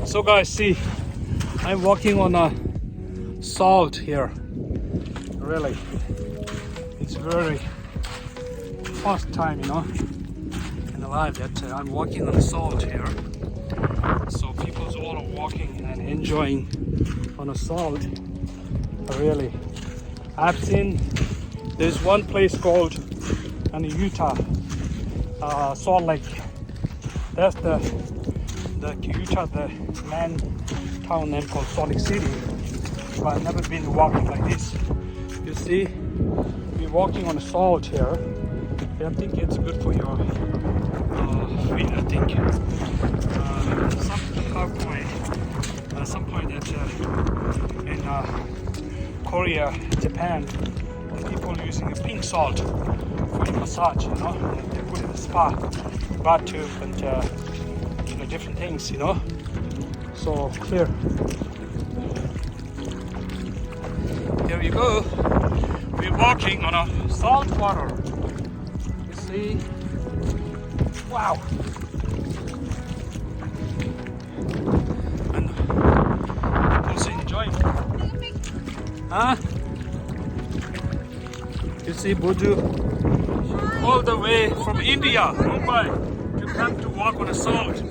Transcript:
So guys, see, I'm walking on a salt here. Really, it's very first time, in the life that I'm walking on salt here. So people's all are walking and enjoying on a salt. Really, I've seen there's one place called in Utah, Salt Lake. That's the Utah, the main town name called Salt Lake City. But I've never been walking like this. You see, we're walking on salt here. I think it's good for your feet. I think some point that in Korea, Japan, people using a pink salt for your massage. They put it in the spa, bath tube, and different things. So here we go. We're walking on a salt water. You see? Wow. And also enjoying. Huh? You see Buju all the way from India, Mumbai, to come to walk on a salt.